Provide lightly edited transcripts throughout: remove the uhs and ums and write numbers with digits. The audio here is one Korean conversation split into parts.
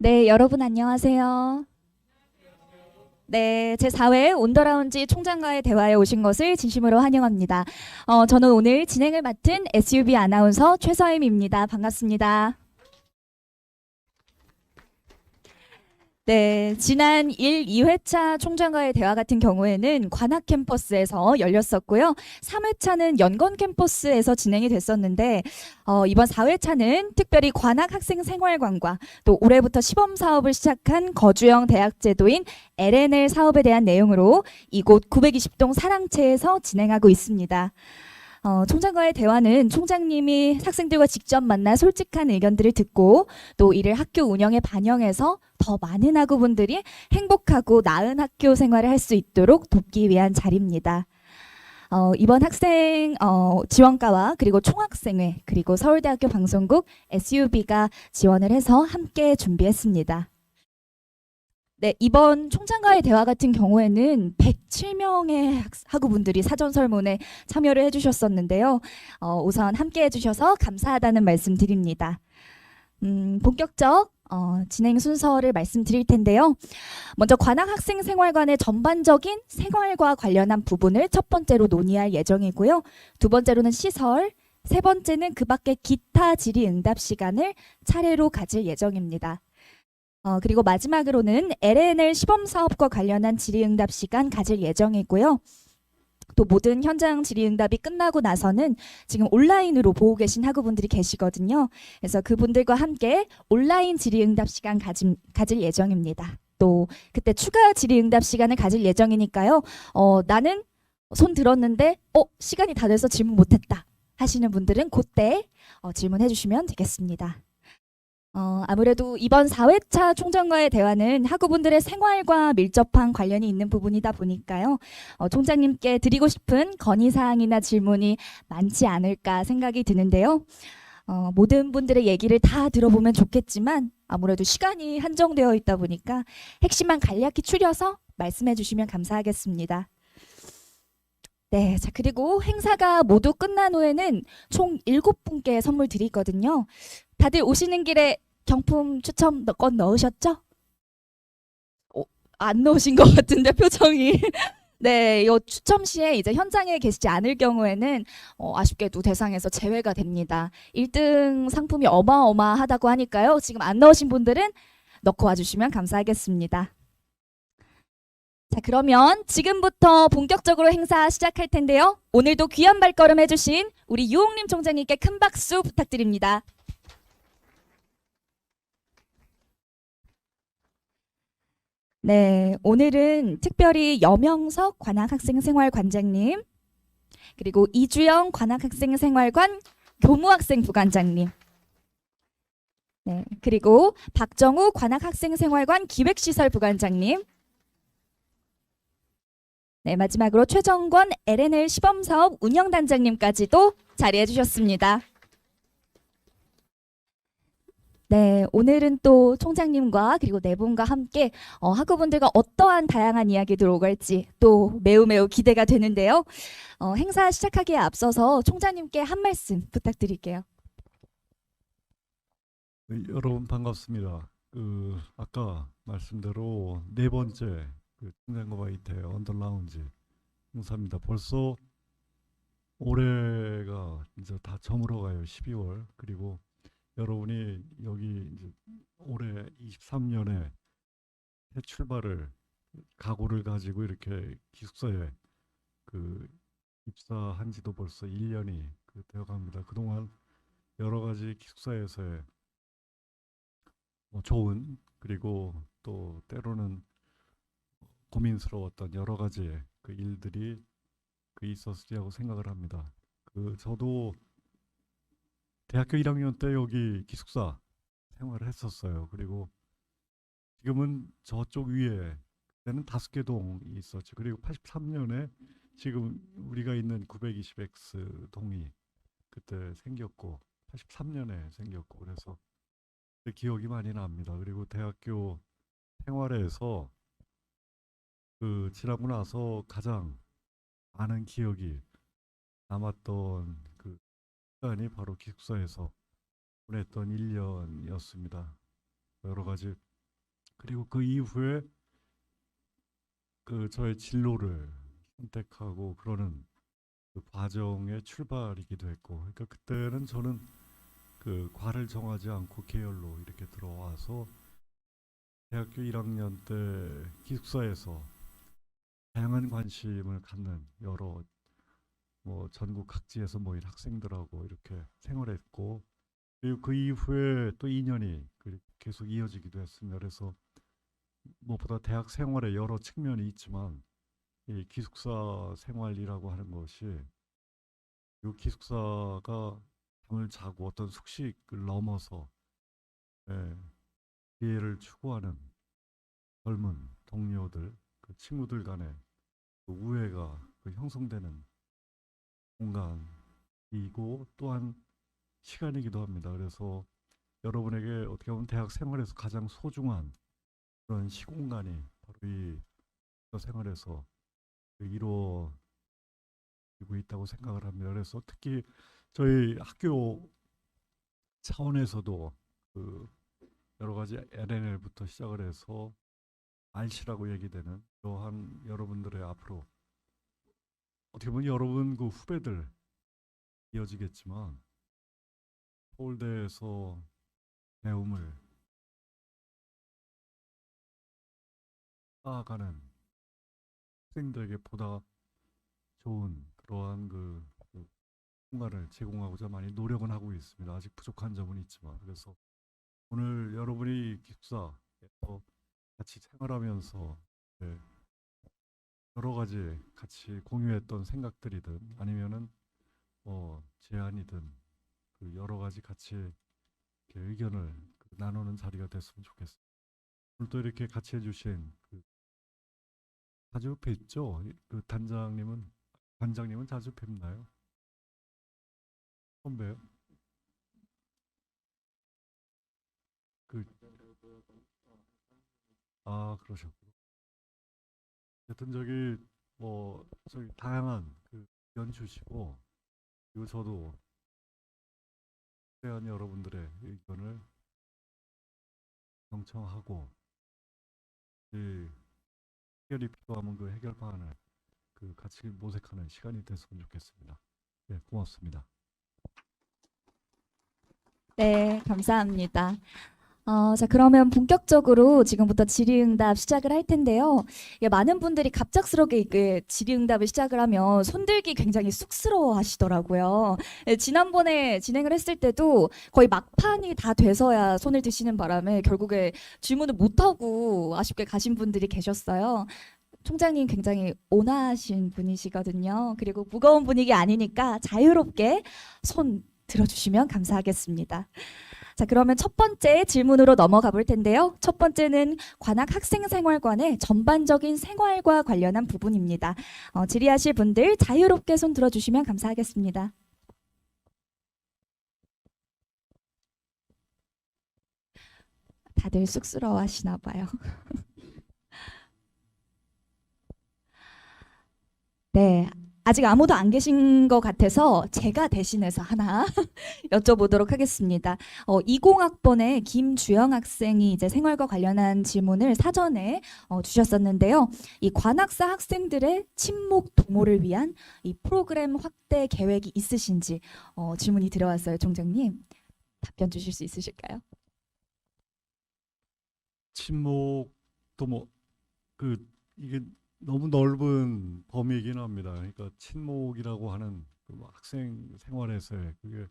네, 여러분 안녕하세요. 네, 제4회 온더라운지 총장과의 대화에 오신 것을 진심으로 환영합니다. 저는 오늘 진행을 맡은 SUB 아나운서 최서임입니다. 반갑습니다. 네, 지난 1, 2회차 총장과의 대화 같은 경우에는 관악 캠퍼스에서 열렸었고요. 3회차는 연건 캠퍼스에서 진행이 됐었는데 이번 4회차는 특별히 관악 학생 생활관과 또 올해부터 시범 사업을 시작한 거주형 대학 제도인 LNL 사업에 대한 내용으로 이곳 920동 사랑채에서 진행하고 있습니다. 총장과의 대화는 총장님이 학생들과 직접 만나 솔직한 의견들을 듣고 또 이를 학교 운영에 반영해서 더 많은 학우분들이 행복하고 나은 학교 생활을 할 수 있도록 돕기 위한 자리입니다. 이번 학생 지원과와 그리고 총학생회 그리고 서울대학교 방송국 SUB가 지원을 해서 함께 준비했습니다. 네, 이번 총장과의 대화 같은 경우에는 107명의 학우분들이 사전 설문에 참여를 해주셨었는데요. 우선 함께 해주셔서 감사하다는 말씀 드립니다. 본격적 진행 순서를 말씀드릴 텐데요. 먼저 관악 학생 생활관의 전반적인 생활과 관련한 부분을 첫 번째로 논의할 예정이고요. 두 번째로는 시설, 세 번째는 그 밖의 기타 질의응답 시간을 차례로 가질 예정입니다. 그리고 마지막으로는 LNL 시범사업과 관련한 질의응답 시간 가질 예정이고요. 또 모든 현장 질의응답이 끝나고 나서는 지금 온라인으로 보고 계신 학우분들이 계시거든요. 그래서 그분들과 함께 온라인 질의응답 시간 가질 예정입니다. 또 그때 추가 질의응답 시간을 가질 예정이니까요. 나는 손 들었는데 시간이 다 돼서 질문 못했다 하시는 분들은 그때 질문해 주시면 되겠습니다. 아무래도 이번 4회차 총장과의 대화는 학우분들의 생활과 밀접한 관련이 있는 부분이다 보니까요. 총장님께 드리고 싶은 건의사항이나 질문이 많지 않을까 생각이 드는데요. 모든 분들의 얘기를 다 들어보면 좋겠지만 아무래도 시간이 한정되어 있다 보니까 핵심만 간략히 추려서 말씀해 주시면 감사하겠습니다. 네, 자 그리고 행사가 모두 끝난 후에는 총 7분께 선물 드리거든요. 다들 오시는 길에 경품 추첨권 넣으셨죠? 안 넣으신 것 같은데 표정이. 네, 이 추첨 시에 이제 현장에 계시지 않을 경우에는 아쉽게도 대상에서 제외가 됩니다. 1등 상품이 어마어마하다고 하니까요. 지금 안 넣으신 분들은 넣고 와주시면 감사하겠습니다. 자, 그러면 지금부터 본격적으로 행사 시작할 텐데요. 오늘도 귀한 발걸음 해주신 우리 유홍림 총장님께 큰 박수 부탁드립니다. 네, 오늘은 특별히 여명석 관악학생생활관장님, 그리고 이주영 관악학생생활관 교무학생 부관장님, 네, 그리고 박정우 관악학생생활관 기획시설 부관장님, 네, 마지막으로 최정권 LNL 시범사업 운영단장님까지도 자리해 주셨습니다. 네, 오늘은 또 총장님과 그리고 네 분과 함께 학우분들과 어떠한 다양한 이야기들 오갈지 또 매우 기대가 되는데요. 행사 시작하기에 앞서서 총장님께 한 말씀 부탁드릴게요. 네, 여러분 반갑습니다. 아까 말씀대로 네 번째 총장과 와이트의 언더라운지 행사입니다. 벌써 올해가 이제 다 저물어가요. 12월. 그리고 여러분이 여기 이제 올해 23년에 새 출발을 각오를 가지고 이렇게 기숙사에 입사한 지도 벌써 1년이 되어갑니다. 그동안 여러 가지 기숙사에서의 좋은 그리고 또 때로는 고민스러웠던 여러 가지 일들이 있었으리라고 생각을 합니다. 저도 대학교 1학년 때 여기 기숙사 생활을 했었어요. 그리고 지금은 저쪽 위에 그때는 5개 동이 있었죠. 그리고 83년에 지금 우리가 있는 920X 동이 그때 생겼고 83년에 생겼고 그래서 기억이 많이 납니다. 그리고 대학교 생활에서 지나고 나서 가장 많은 기억이 남았던 시간이 바로 기숙사에서 보냈던 1년이었습니다. 여러 가지 그리고 그 이후에 그 저의 진로를 선택하고 그러는 그 과정의 출발이기도 했고, 그러니까 그때는 저는 그 과를 정하지 않고 계열로 이렇게 들어와서 대학교 1학년 때 기숙사에서 다양한 관심을 갖는 여러 뭐 전국 각지에서 모인 학생들하고 이렇게 생활했고, 그리고 그 이후에 또 2년이 계속 이어지기도 했습니다. 그래서 무엇보다 대학 생활의 여러 측면이 있지만 이 기숙사 생활이라고 하는 것이, 이 기숙사가 잠을 자고 어떤 숙식을 넘어서 예, 기회를 추구하는 젊은 동료들, 그 친구들 간의 그 우애가 형성되는 공간이고 또한 시간이기도 합니다. 그래서 여러분에게 어떻게 보면 대학 생활에서 가장 소중한 그런 시공간이 바로 이 생활에서 이루어지고 있다고 생각을 합니다. 그래서 특히 저희 학교 차원에서도 그 여러 가지 LNL부터 시작을 해서 RC라고 얘기되는 또한 여러분들의 앞으로 어떻게 보면 여러분 그 후배들 이어지겠지만 서울대에서 배움을 쌓아가는 학생들에게 보다 좋은 그러한 그 공간을 제공하고자 많이 노력은 하고 있습니다. 아직 부족한 점은 있지만, 그래서 오늘 여러분이 기숙사에서 같이 생활하면서 네, 여러 가지 같이 공유했던 생각들이든 아니면은 제안이든 그 여러 가지 같이 이렇게 의견을 나누는 자리가 됐으면 좋겠습니다. 오늘 또 이렇게 같이 해주신 그 자주 뵙죠? 그 단장님은 자주 뵙나요? 처음 봬요? 그, 그러셨고. 하여튼 저기 다양한 그 의견 주시고, 그리고 저도 대한 여러분들의 의견을 경청하고, 이 해결이 필요하면 그 해결 방안을 같이 모색하는 시간이 됐으면 좋겠습니다. 네, 고맙습니다. 네, 감사합니다. 자, 그러면 본격적으로 지금부터 질의응답 시작을 할 텐데요. 예, 많은 분들이 갑작스럽게 이게 질의응답을 시작을 하면 손들기 굉장히 쑥스러워 하시더라고요. 예, 지난번에 진행을 했을 때도 거의 막판이 다 돼서야 손을 드시는 바람에 결국에 질문을 못하고 아쉽게 가신 분들이 계셨어요. 총장님 굉장히 온화하신 분이시거든요. 그리고 무거운 분위기 아니니까 자유롭게 손 들어주시면 감사하겠습니다. 자, 그러면 첫 번째 질문으로 넘어가 볼 텐데요. 첫 번째는 관악 학생생활관의 전반적인 생활과 관련한 부분입니다. 질의하실 분들 자유롭게 손 들어주시면 감사하겠습니다. 다들 쑥스러워 하시나 봐요. 네. 아직 아무도 안 계신 것 같아서 제가 대신해서 하나 여쭤보도록 하겠습니다. 20학번의 김주영 학생이 이제 생활과 관련한 질문을 사전에 주셨었는데요. 이 관악사 학생들의 친목 도모를 위한 이 프로그램 확대 계획이 있으신지 질문이 들어왔어요, 총장님. 답변 주실 수 있으실까요? 친목도 이게 너무 넓은 범위이긴 합니다. 그러니까 친목이라고 하는 뭐 학생 생활에서의 그게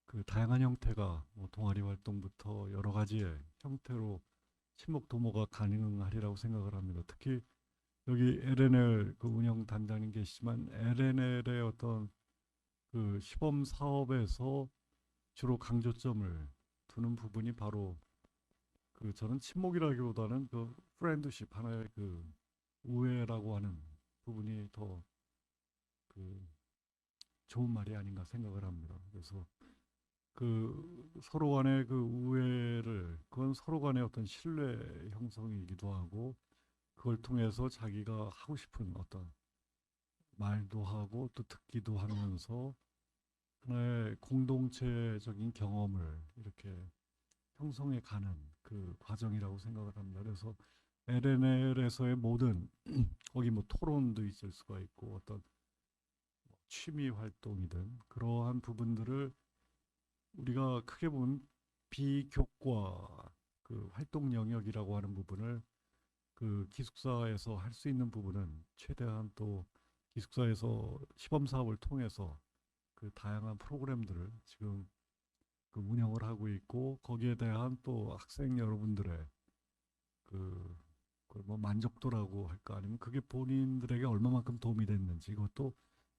그 다양한 형태가 뭐 동아리 활동부터 여러 가지의 형태로 친목 도모가 가능하리라고 생각을 합니다. 특히 여기 LNL 그 운영 단장님 계시지만 LNL의 어떤 그 시범 사업에서 주로 강조점을 두는 부분이 바로 저는 친목이라기보다는 그 프렌드십, 하나의 그 우애라고 하는 부분이 더 그 좋은 말이 아닌가 생각을 합니다. 그래서 그 서로 간의 그 우애를, 그건 서로 간의 어떤 신뢰 형성이기도 하고, 그걸 통해서 자기가 하고 싶은 어떤 말도 하고 또 듣기도 하면서 하나의 공동체적인 경험을 이렇게 형성해 가는 그 과정이라고 생각을 합니다. 그래서 LNL에서의 모든 거기 뭐 토론도 있을 수가 있고 어떤 취미 활동이든 그러한 부분들을 우리가 크게 보면 비교과 그 활동 영역이라고 하는 부분을 그 기숙사에서 할 수 있는 부분은 최대한 또 기숙사에서 시범 사업을 통해서 그 다양한 프로그램들을 지금 그 운영을 하고 있고 거기에 대한 또 학생 여러분들의 그, 그뭐 만족도라고 할까 아니면 그게 본인들에게 얼마만큼 도움이 됐는지 이것도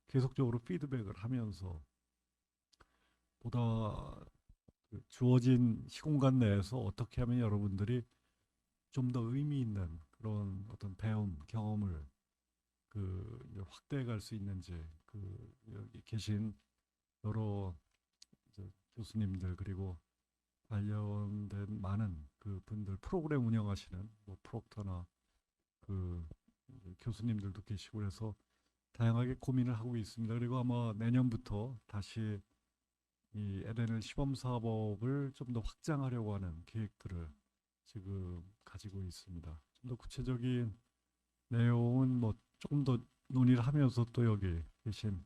계속적으로 피드백을 하면서 보다 그 주어진 시공간 내에서 어떻게 하면 여러분들이 좀 더 의미 있는 그런 어떤 배움 경험을 그 이제 확대해 갈 수 있는지 그 여기 계신 여러 이제 교수님들 그리고 관련된 많은 그 분들 프로그램 운영하시는 뭐 프록터나 그 이제 교수님들도 계시고 그래서 다양하게 고민을 하고 있습니다. 그리고 아마 내년부터 다시 이 LNL 시범 사업을 좀 더 확장하려고 하는 계획들을 지금 가지고 있습니다. 좀 더 구체적인 내용은 뭐 조금 더 논의를 하면서 또 여기 계신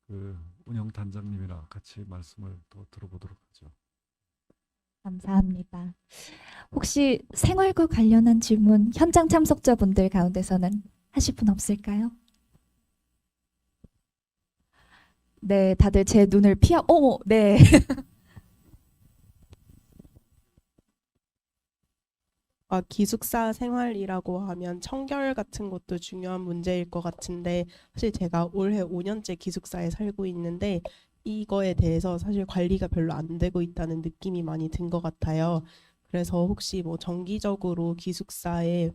그 운영 단장님이랑 같이 말씀을 또 들어보도록 하죠. 감사합니다. 혹시 생활과 관련한 질문 현장 참석자분들 가운데서는 하실 분 없을까요? 네, 다들 제 눈을 어머, 네. 기숙사 생활이라고 하면 청결 같은 것도 중요한 문제일 것 같은데 사실 제가 올해 5년째 기숙사에 살고 있는데 이거에 대해서 사실 관리가 별로 안 되고 있다는 느낌이 많이 든 것 같아요. 그래서 혹시 뭐 정기적으로 기숙사에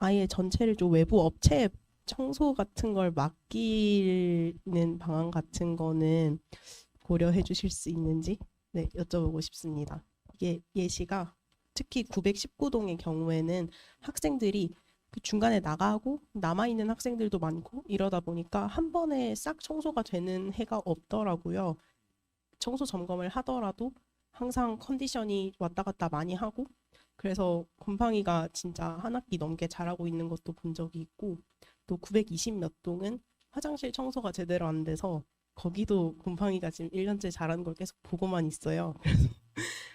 아예 전체를 좀 외부 업체에 청소 같은 걸 맡기는 방안 같은 거는 고려해 주실 수 있는지 네, 여쭤보고 싶습니다. 이게 예시가 특히 919동의 경우에는 학생들이 그 중간에 나가고 남아있는 학생들도 많고 이러다 보니까 한 번에 싹 청소가 되는 해가 없더라고요. 청소 점검을 하더라도 항상 컨디션이 왔다 갔다 많이 하고 그래서 곰팡이가 진짜 한 학기 넘게 자라고 있는 것도 본 적이 있고 또 920 몇 동은 화장실 청소가 제대로 안 돼서 거기도 곰팡이가 지금 1년째 자라는 걸 계속 보고만 있어요. 그래서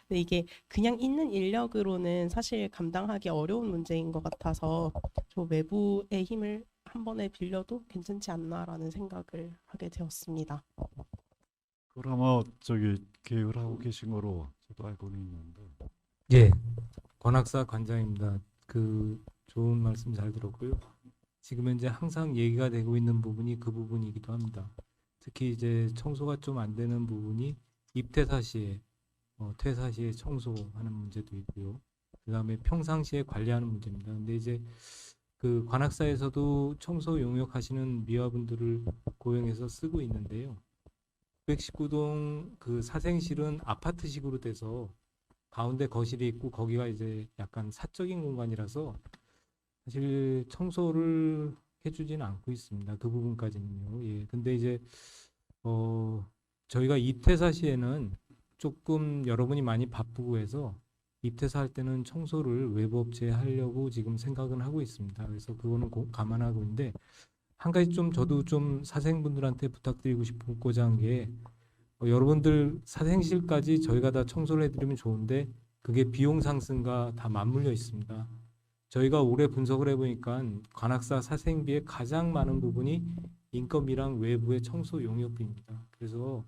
근데 이게 그냥 있는 인력으로는 사실 감당하기 어려운 문제인 것 같아서 저 외부의 힘을 한 번에 빌려도 괜찮지 않나라는 생각을 하게 되었습니다. 그걸 아마 저기 계획을 하고 계신 거로 저도 알고는 있는데 예, 권학사 관장입니다. 그 좋은 말씀 잘 들었고요. 지금 현재 항상 얘기가 되고 있는 부분이 그 부분이기도 합니다. 특히 이제 청소가 좀 안 되는 부분이 입퇴사 시에 퇴사 시에 청소하는 문제도 있고요. 그다음에 평상시에 관리하는 문제입니다. 근데 이제 그 관학사에서도 청소 용역 하시는 미화분들을 고용해서 쓰고 있는데요. 919동 그 사생실은 아파트식으로 돼서 가운데 거실이 있고 거기가 이제 약간 사적인 공간이라서 사실 청소를 해주지는 않고 있습니다. 그 부분까지는요. 예. 근데 이제 저희가 입퇴사 시에는 조금 여러분이 많이 바쁘고 해서 입퇴사할 때는 청소를 외부 업체에 하려고 지금 생각은 하고 있습니다. 그래서 그거는 감안하고 있는데 한 가지 좀 저도 좀 사생분들한테 부탁드리고 싶고자 한 게 여러분들 사생실까지 저희가 다 청소를 해드리면 좋은데 그게 비용 상승과 다 맞물려 있습니다. 저희가 올해 분석을 해보니까 관학사 사생비의 가장 많은 부분이 인건비랑 외부의 청소 용역비입니다. 그래서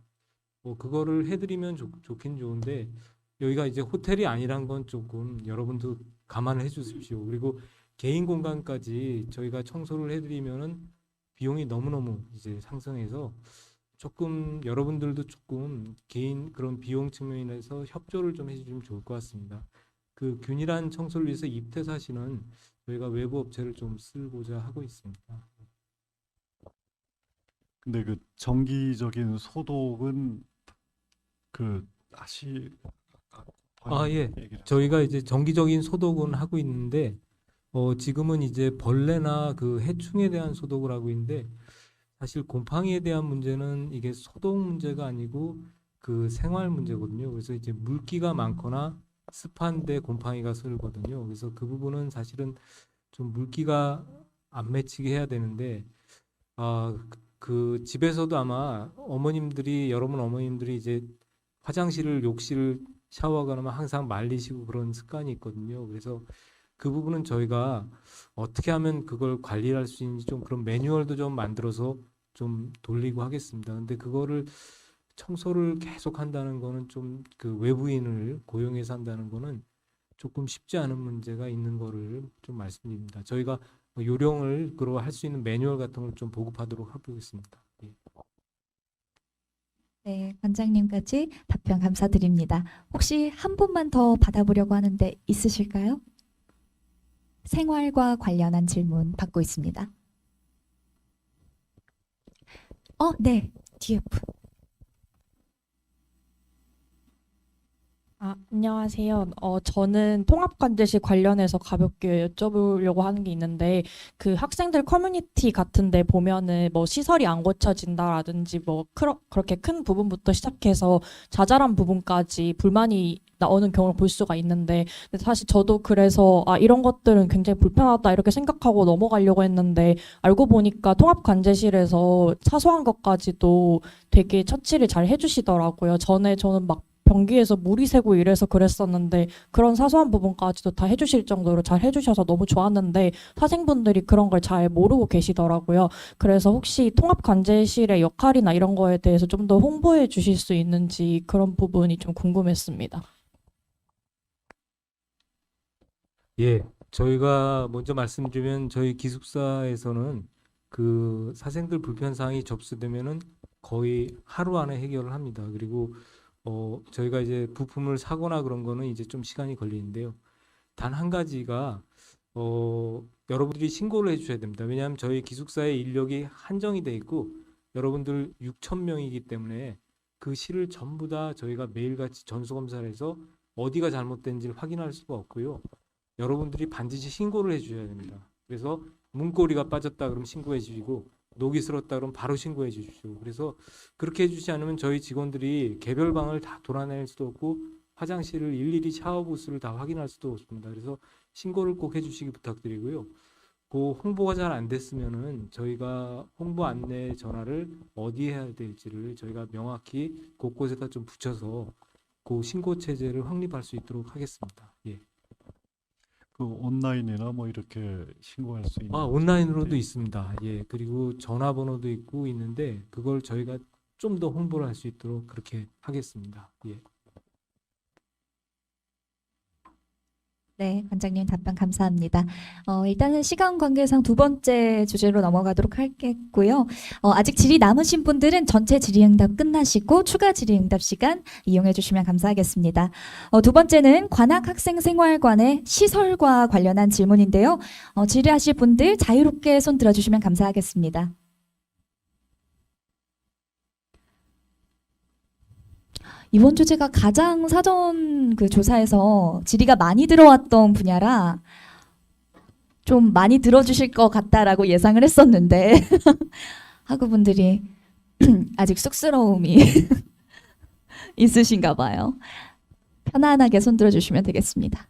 그거를 해드리면 좋긴 좋은데 여기가 이제 호텔이 아니란 건 조금 여러분도 감안을 해주십시오. 그리고 개인 공간까지 저희가 청소를 해드리면은 비용이 너무너무 이제 상승해서 조금 여러분들도 조금 개인 그런 비용 측면에서 협조를 좀 해주시면 좋을 것 같습니다. 그 균일한 청소를 위해서 입퇴사 시는 저희가 외부 업체를 좀 쓰고자 하고 있습니다. 근데 그 정기적인 소독은 그 예. 얘기를 저희가 이제 정기적인 소독은 하고 있는데 지금은 이제 벌레나 그 해충에 대한 소독을 하고 있는데 사실 곰팡이에 대한 문제는 이게 소독 문제가 아니고 그 생활 문제거든요. 그래서 이제 물기가 많거나 습한데 곰팡이가 슬거든요. 그래서 그 부분은 사실은 좀 물기가 안 맺히게 해야 되는데 그 집에서도 아마 여러분 어머님들이 이제 화장실을 욕실을 샤워하거나 하면 항상 말리시고 그런 습관이 있거든요. 그래서 그 부분은 저희가 어떻게 하면 그걸 관리할 수 있는지 좀 그런 매뉴얼도 좀 만들어서 좀 돌리고 하겠습니다. 근데 그거를 청소를 계속 한다는 거는 좀 그 외부인을 고용해서 한다는 거는 조금 쉽지 않은 문제가 있는 거를 좀 말씀드립니다. 저희가 뭐 요령을 그로 할 수 있는 매뉴얼 같은 걸 좀 보급하도록 해보겠습니다. 예. 네, 관장님까지 답변 감사드립니다. 혹시 한 분만 더 받아보려고 하는데 있으실까요? 생활과 관련한 질문 받고 있습니다. 네, 뒤에 분. 안녕하세요. 저는 통합관제실 관련해서 가볍게 여쭤보려고 하는 게 있는데, 그 학생들 커뮤니티 같은데 보면은 뭐 시설이 안 고쳐진다라든지 뭐 그렇게 큰 부분부터 시작해서 자잘한 부분까지 불만이 나오는 경우를 볼 수가 있는데, 근데 사실 저도 그래서 이런 것들은 굉장히 불편하다 이렇게 생각하고 넘어가려고 했는데, 알고 보니까 통합관제실에서 사소한 것까지도 되게 처치를 잘 해주시더라고요. 저는 막 변기에서 물이 새고 이래서 그랬었는데 그런 사소한 부분까지도 다 해주실 정도로 잘 해주셔서 너무 좋았는데 사생분들이 그런 걸 잘 모르고 계시더라고요. 그래서 혹시 통합관제실의 역할이나 이런 거에 대해서 좀 더 홍보해 주실 수 있는지 그런 부분이 좀 궁금했습니다. 예, 저희가 먼저 말씀드리면 저희 기숙사에서는 그 사생들 불편 사항이 접수되면은 거의 하루 안에 해결을 합니다. 그리고 저희가 이제 부품을 사거나 그런 거는 이제 좀 시간이 걸리는데요. 단 한 가지가 여러분들이 신고를 해주셔야 됩니다. 왜냐하면 저희 기숙사의 인력이 한정이 돼 있고 여러분들 6천 명이기 때문에 그 실을 전부 다 저희가 매일같이 전수검사를 해서 어디가 잘못된지를 확인할 수가 없고요. 여러분들이 반드시 신고를 해주셔야 됩니다. 그래서 문고리가 빠졌다 그러면 신고해 주시고 녹이 슬었다 그러면 바로 신고해 주십시오. 그래서 그렇게 해주지 않으면 저희 직원들이 개별 방을 다 돌아낼 수도 없고 화장실을 일일이 샤워 부스를 다 확인할 수도 없습니다. 그래서 신고를 꼭 해주시기 부탁드리고요. 그 홍보가 잘 안 됐으면은 저희가 홍보 안내 전화를 어디에 해야 될지를 저희가 명확히 곳곳에다 좀 붙여서 그 신고 체제를 확립할 수 있도록 하겠습니다. 예. 그 온라인이나 뭐 이렇게 신고할 수 있는 온라인으로도 네. 있습니다. 예, 그리고 전화번호도 있고 있는데 그걸 저희가 좀 더 홍보를 할 수 있도록 그렇게 하겠습니다. 예. 네, 관장님 답변 감사합니다. 일단은 시간 관계상 두 번째 주제로 넘어가도록 하겠고요. 아직 질의 남으신 분들은 전체 질의응답 끝나시고 추가 질의응답 시간 이용해 주시면 감사하겠습니다. 두 번째는 관악학생생활관의 시설과 관련한 질문인데요. 질의하실 분들 자유롭게 손 들어주시면 감사하겠습니다. 이번 주제가 가장 사전 그 조사에서 질의가 많이 들어왔던 분야라 좀 많이 들어주실 것 같다라고 예상을 했었는데 학우분들이 아직 쑥스러움이 있으신가 봐요. 편안하게 손 들어주시면 되겠습니다.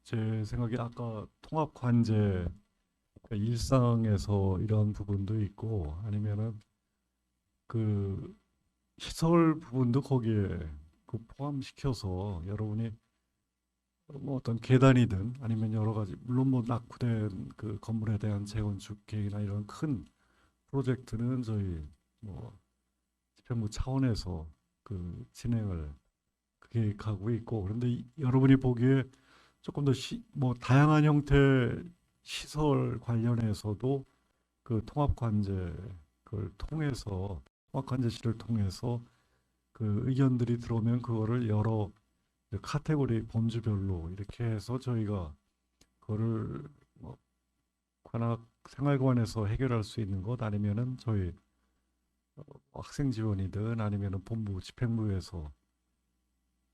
제 생각에 아까 통합 관제 그러니까 일상에서 이런 부분도 있고 아니면은 그 시설 부분도 거기에 그 포함시켜서 여러분이 뭐 어떤 계단이든 아니면 여러 가지 물론 뭐 낙후된 그 건물에 대한 재건축 계획이나 이런 큰 프로젝트는 저희 뭐 집행부 차원에서 그 진행을 계획하고 있고 그런데 여러분이 보기에 조금 더 뭐 다양한 형태 시설 관련해서도 그 통합 관제 그걸 통해서 통합 관제실을 통해서 그 의견들이 들어오면 그거를 여러 카테고리 범주별로 이렇게 해서 저희가 그거를 뭐 관악 생활관에서 해결할 수 있는 것 아니면은 저희 학생 지원이든 아니면은 본부 집행부에서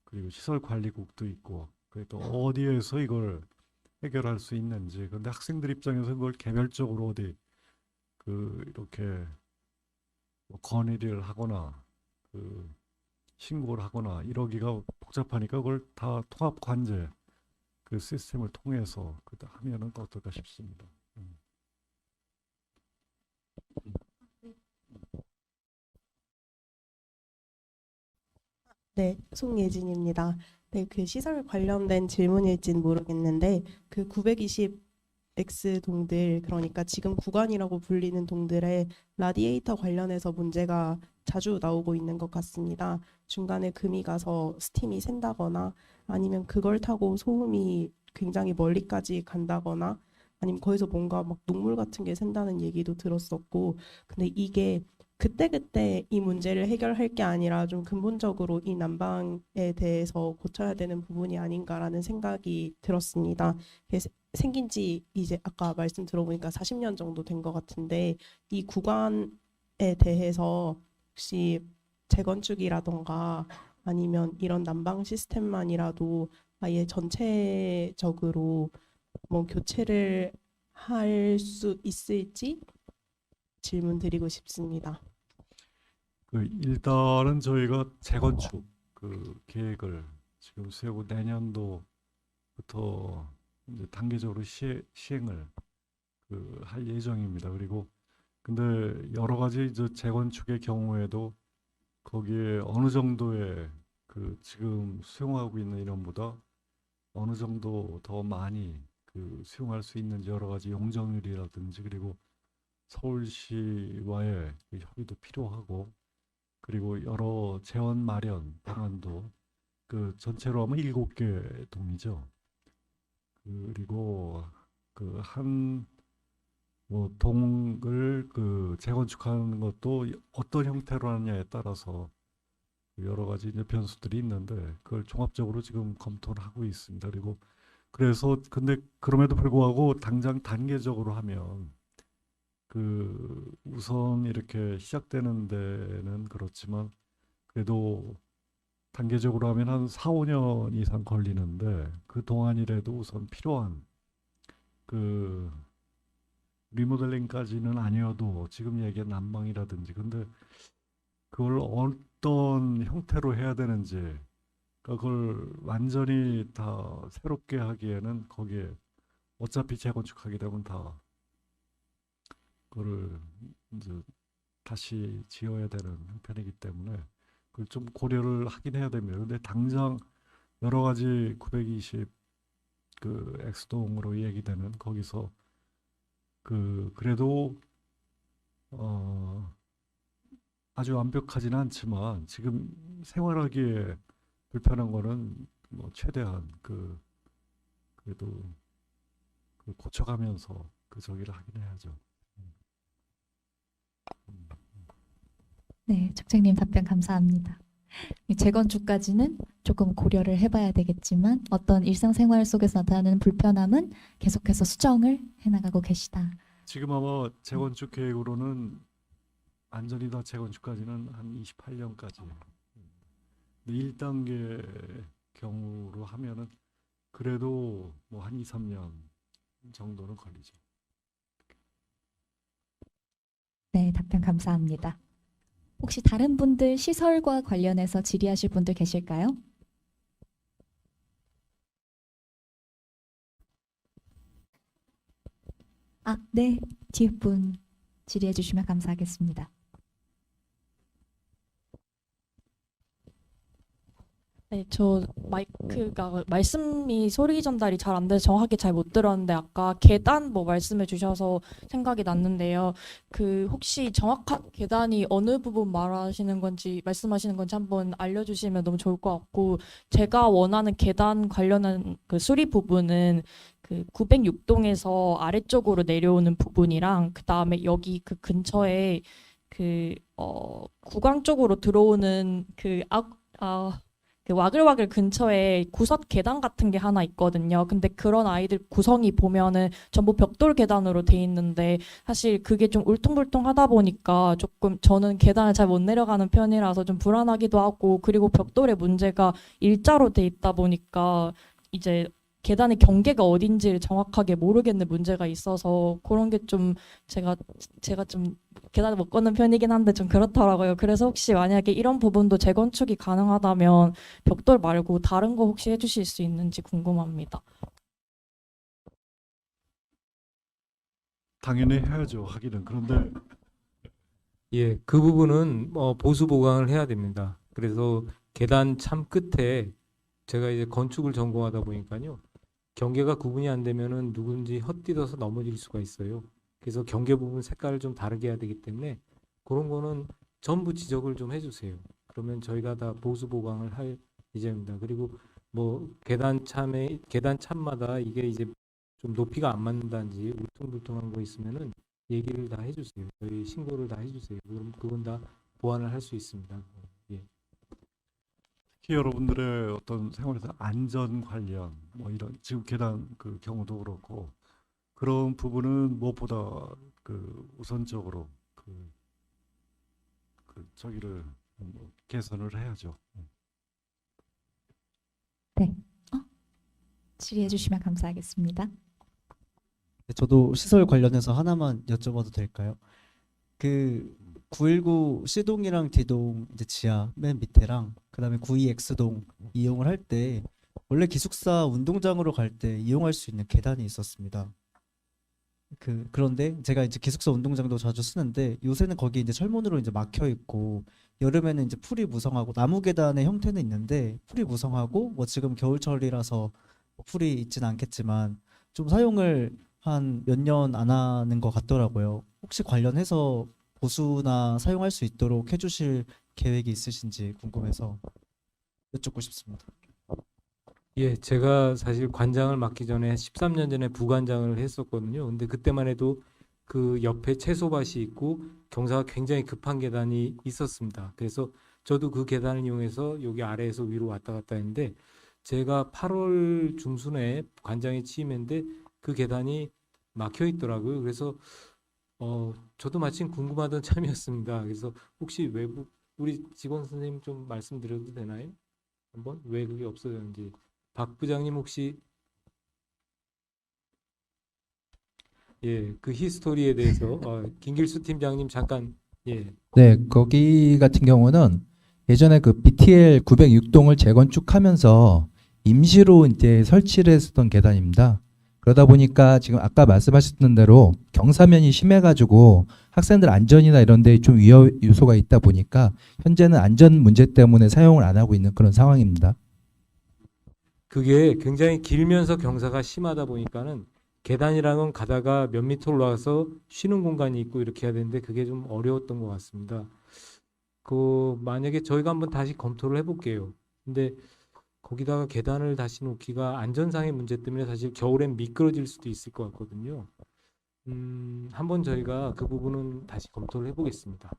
그리고 시설관리국도 있고 그게 또 어디에서 이걸 해결할 수 있는지 근데 학생들 입장에서 그걸 개별적으로 어디 그 이렇게 뭐 건의를 하거나 그 신고를 하거나 이러기가 복잡하니까 그걸 다 통합 관제 그 시스템을 통해서 하면은 어떨까 싶습니다. 네, 송예진입니다. 네, 그 시설 관련된 질문일진 모르겠는데 그 920X 동들, 그러니까 지금 구간이라고 불리는 동들의 라디에이터 관련해서 문제가 자주 나오고 있는 것 같습니다. 중간에 금이 가서 스팀이 샌다거나 아니면 그걸 타고 소음이 굉장히 멀리까지 간다거나 아니면 거기서 뭔가 막 녹물 같은 게 샌다는 얘기도 들었었고, 근데 이게 그때그때 이 문제를 해결할 게 아니라 좀 근본적으로 이 난방에 대해서 고쳐야 되는 부분이 아닌가라는 생각이 들었습니다. 이게 생긴 지 이제 아까 말씀 들어보니까 40년 정도 된 것 같은데 이 구간에 대해서 혹시 재건축이라던가 아니면 이런 난방 시스템만이라도 아예 전체적으로 뭐 교체를 할 수 있을지 질문 드리고 싶습니다. 일단은 저희가 재건축 계획을 지금 세우고 내년도부터 이제 단계적으로 시행을 할 예정입니다. 그리고 근데 여러 가지 이제 재건축의 경우에도 거기에 어느 정도의 지금 수용하고 있는 인원보다 어느 정도 더 많이 수용할 수 있는지 여러 가지 용적률이라든지 그리고 서울시와의 협의도 필요하고 그리고 여러 재원 마련 방안도 전체로 하면 7개 동이죠. 그리고 한 동을 재건축하는 것도 어떤 형태로 하느냐에 따라서 여러 가지 이제 변수들이 있는데 그걸 종합적으로 지금 검토를 하고 있습니다. 그리고 그래서 근데 그럼에도 불구하고 당장 단계적으로 하면 우선 이렇게 시작되는 데는 그렇지만 그래도 단계적으로 하면 한 4, 5년 이상 걸리는데 그 동안이라도 우선 필요한 리모델링까지는 아니어도 지금 얘기한 난방이라든지 근데 그걸 어떤 형태로 해야 되는지 그걸 완전히 다 새롭게 하기에는 거기에 어차피 재건축하게 되면 다 그거를 이제 다시 지어야 되는 형편이기 때문에 그걸 좀 고려를 하긴 해야 됩니다. 근데 당장 여러 가지 920 X동으로 얘기되는 거기서 그래도 아주 완벽하지는 않지만 지금 생활하기에 불편한 거는 뭐 최대한 그래도 고쳐가면서 저기를 하긴 해야죠. 네, 척책님 답변 감사합니다. 이 재건축까지는 조금 고려를 해봐야 되겠지만 어떤 일상생활 속에서 나타나는 불편함은 계속해서 수정을 해나가고 계시다. 지금 아마 재건축 계획으로는 완전히 다 재건축까지는 한 28년까지. 1단계 경우로 하면은 그래도 뭐 한 2, 3년 정도는 걸리죠. 네, 답변 감사합니다. 혹시 다른 분들 시설과 관련해서 질의하실 분들 계실까요? 네, 뒤에 분 질의해 주시면 감사하겠습니다. 네, 저 마이크가 말씀이 소리 전달이 잘 안 돼서 정확하게 잘 못 들었는데 아까 계단 뭐 말씀해 주셔서 생각이 났는데요. 혹시 정확한 계단이 어느 부분 말씀하시는 건지 한번 알려주시면 너무 좋을 것 같고 제가 원하는 계단 관련한 수리 부분은 906동에서 아래쪽으로 내려오는 부분이랑 그 다음에 여기 근처에 구강 쪽으로 들어오는 와글와글 근처에 구석 계단 같은 게 하나 있거든요. 근데 그런 아이들 구성이 보면은 전부 벽돌 계단으로 돼 있는데 사실 그게 좀 울퉁불퉁하다 보니까 조금 저는 계단을 잘 못 내려가는 편이라서 좀 불안하기도 하고 그리고 벽돌의 문제가 일자로 돼 있다 보니까 이제 계단의 경계가 어딘지를 정확하게 모르겠는 문제가 있어서 그런 게 좀 제가 좀 계단을 못 걷는 편이긴 한데 좀 그렇더라고요. 그래서 혹시 만약에 이런 부분도 재건축이 가능하다면 벽돌 말고 다른 거 혹시 해주실 수 있는지 궁금합니다. 당연히 해야죠. 하기는. 그런데 예, 그 부분은 보수 보강을 해야 됩니다. 그래서 계단 참 끝에 제가 이제 건축을 전공하다 보니까요. 경계가 구분이 안 되면은 누군지 헛디뎌서 넘어질 수가 있어요. 그래서 경계 부분 색깔을 좀 다르게 해야 되기 때문에 그런 거는 전부 지적을 좀 해주세요. 그러면 저희가 다 보수 보강을 할 예정입니다. 그리고 뭐 계단 참마다 이게 이제 좀 높이가 안 맞는다든지 울퉁불퉁한 거 있으면은 얘기를 다 해주세요. 저희 신고를 다 해주세요. 그럼 그건 다 보완을 할 수 있습니다. 예. 특히 여러분들의 어떤 생활에서 안전 관련 뭐 이런 지금 계단 그 경우도 그렇고 그런 부분은 무엇보다 그 우선적으로 저기를 뭐 개선을 해야죠. 네. 질의해 주시면 감사하겠습니다. 네, 저도 시설 관련해서 하나만 여쭤봐도 될까요? 그 919 C동이랑 D동 이제 지하 맨 밑에랑 그다음에 92X동 이용을 할 때 원래 기숙사 운동장으로 갈 때 이용할 수 있는 계단이 있었습니다. 그런데 제가 이제 기숙사 운동장도 자주 쓰는데 요새는 거기 이제 철문으로 이제 막혀 있고 여름에는 이제 풀이 무성하고 나무 계단의 형태는 있는데 풀이 무성하고 뭐 지금 겨울철이라서 풀이 있진 않겠지만 좀 사용을 한 몇 년 안 하는 것 같더라고요. 혹시 관련해서 보수나 사용할 수 있도록 해주실 계획이 있으신지 궁금해서 여쭙고 싶습니다. 예, 제가 사실 관장을 맡기 전에 13년 전에 부관장을 했었거든요. 근데 그때만 해도 그 옆에 채소밭이 있고 경사가 굉장히 급한 계단이 있었습니다. 그래서 저도 그 계단을 이용해서 여기 아래에서 위로 왔다 갔다 했는데 제가 8월 중순에 관장에 취임했는데 그 계단이 막혀 있더라고요. 그래서 저도 마침 궁금하던 참이었습니다. 그래서 혹시 외부 우리 직원 선생님 좀 말씀드려도 되나요? 한번 왜 그게 없어졌는지. 박 부장님 혹시 예, 그 히스토리에 대해서 김길수 팀장님 잠깐 예, 네, 거기 같은 경우는 예전에 그 BTL 906동을 재건축하면서 임시로 이제 설치를 했었던 계단입니다. 그러다 보니까 지금 아까 말씀하셨던 대로 경사면이 심해가지고 학생들 안전이나 이런 데 좀 위험 요소가 있다 보니까 현재는 안전 문제 때문에 사용을 안 하고 있는 그런 상황입니다. 그게 굉장히 길면서 경사가 심하다 보니까는 계단이라는 건 가다가 몇 미터 올라가서 쉬는 공간이 있고 이렇게 해야 되는데 그게 좀 어려웠던 것 같습니다. 만약에 저희가 한번 다시 검토를 해볼게요. 근데 거기다가 계단을 다시 놓기가 안전상의 문제 때문에 사실 겨울엔 미끄러질 수도 있을 것 같거든요. 한번 저희가 그 부분은 다시 검토를 해보겠습니다.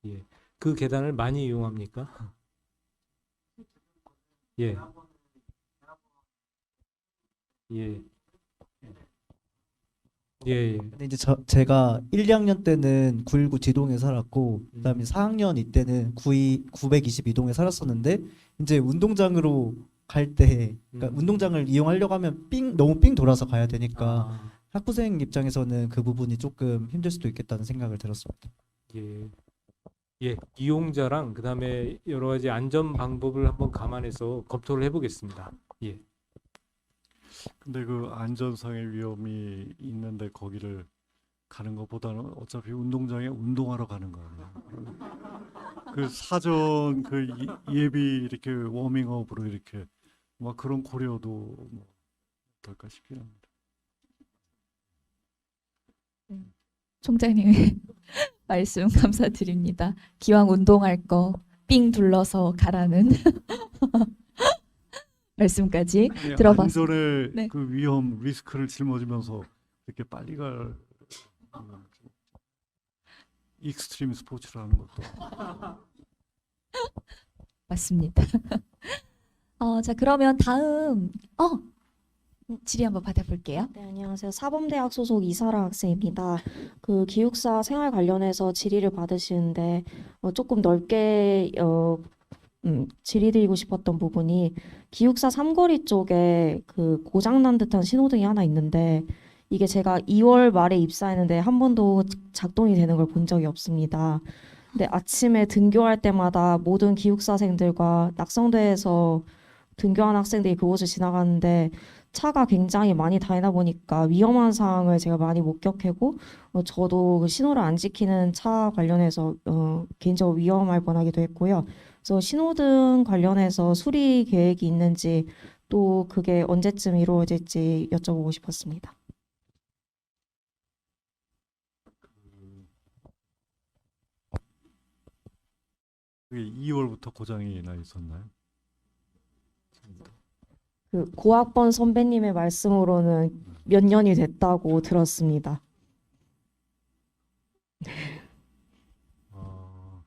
예, 그 계단을 많이 이용합니까? 예, 예, 예, 예. 근데 이제 제가 1, 2학년 때는 919 D동에 살았고 그다음에 4학년 이때는 922동에 살았었는데 이제 운동장으로 갈 때 그러니까 운동장을 이용하려고 하면 너무 삥 돌아서 가야 되니까 아, 학부생 입장에서는 그 부분이 조금 힘들 수도 있겠다는 생각을 들었습니다. 예, 예, 이용자랑 그다음에 여러 가지 안전 방법을 한번 감안해서 검토를 해보겠습니다. 예. 근데 그 안전상의 위험이 있는데 거기를 가는 것보다는 어차피 운동장에 운동하러 가는 거 아니에요. 그 사전 예비 이렇게 워밍업으로 이렇게 막 그런 고려도 뭐 어떨까 싶긴 합니다. 총장님의 말씀 감사드립니다. 기왕 운동할 거 삥 둘러서 가라는 말씀까지 아니, 들어봤습니다. 안전의 네. 그 위험 리스크를 짊어지면서 이렇게 빨리 갈 익스트림 스포츠를 하는 것도 맞습니다. 자, 그러면 다음 질의 한번 받아볼게요. 네, 안녕하세요. 사범대학 소속 이사라 학생입니다. 그 기숙사 생활 관련해서 질의를 받으시는데 조금 넓게 질의드리고 싶었던 부분이 기숙사 삼거리 쪽에 그 고장난 듯한 신호등이 하나 있는데 이게 제가 2월 말에 입사했는데 한 번도 작동이 되는 걸 본 적이 없습니다. 근데 아침에 등교할 때마다 모든 기숙사생들과 낙성대에서 등교한 학생들이 그곳을 지나가는데 차가 굉장히 많이 다니다 보니까 위험한 상황을 제가 많이 목격하고 저도 그 신호를 안 지키는 차 관련해서 개인적으로 위험할 뻔하기도 했고요. 그래서 신호등 관련해서 수리 계획이 있는지 또 그게 언제쯤 이루어질지 여쭤보고 싶었습니다. 그게 2월부터 고장이 나 있었나요? 그 고학번 선배님의 말씀으로는 몇 년이 됐다고 들었습니다. 아,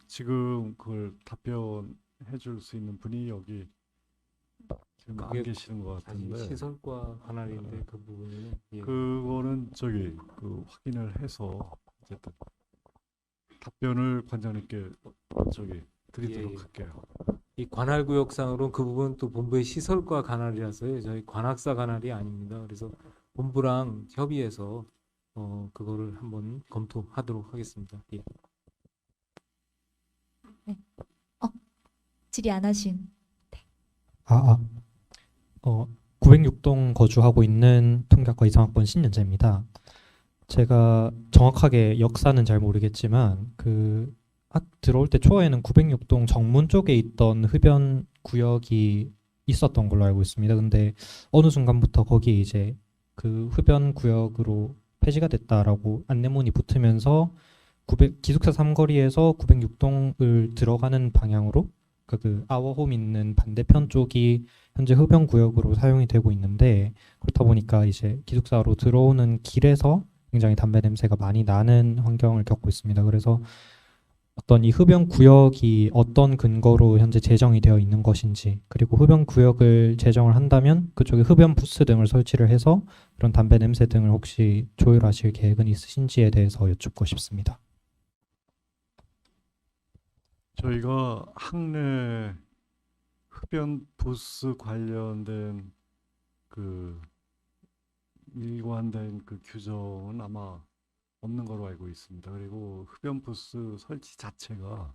지금 그걸 답변해 줄 수 있는 분이 여기 지금 안 그게 계시는 것 사실 같은데 시설과 관할인데 그 부분은 예. 그거는 저기 그 확인을 해서 어쨌든 답변을 관장님께 저기 드리도록 예. 할게요. 이 관할구역상으로는 그 부분 또 본부의 시설과 관할이라서요. 저희 관학사 관할이 아닙니다. 그래서 본부랑 협의해서 그거를 한번 검토하도록 하겠습니다. 예. 질의 안 하신. 906동 거주하고 있는 통계학과 이상학번 신연재입니다. 제가 정확하게 역사는 잘 모르겠지만 들어올 때 초에는 906동 정문 쪽에 있던 흡연 구역이 있었던 걸로 알고 있습니다. 근데 어느 순간부터 거기에 이제 그 흡연 구역으로 폐지가 됐다라고 안내문이 붙으면서 기숙사 삼거리에서 906동을 들어가는 방향으로 그 아워홈 있는 반대편 쪽이 현재 흡연 구역으로 사용이 되고 있는데 그렇다 보니까 이제 기숙사로 들어오는 길에서 굉장히 담배 냄새가 많이 나는 환경을 겪고 있습니다. 그래서 어떤 이 흡연 구역이 어떤 근거로 현재 제정이 되어 있는 것인지 그리고 흡연 구역을 제정을 한다면 그쪽에 흡연 부스 등을 설치를 해서 그런 담배 냄새 등을 혹시 조율하실 계획은 있으신지에 대해서 여쭙고 싶습니다. 저희가 학내 흡연 부스 관련된 그 일관된 그 규정은 아마 없는 걸로 알고 있습니다. 그리고 흡연 부스 설치 자체가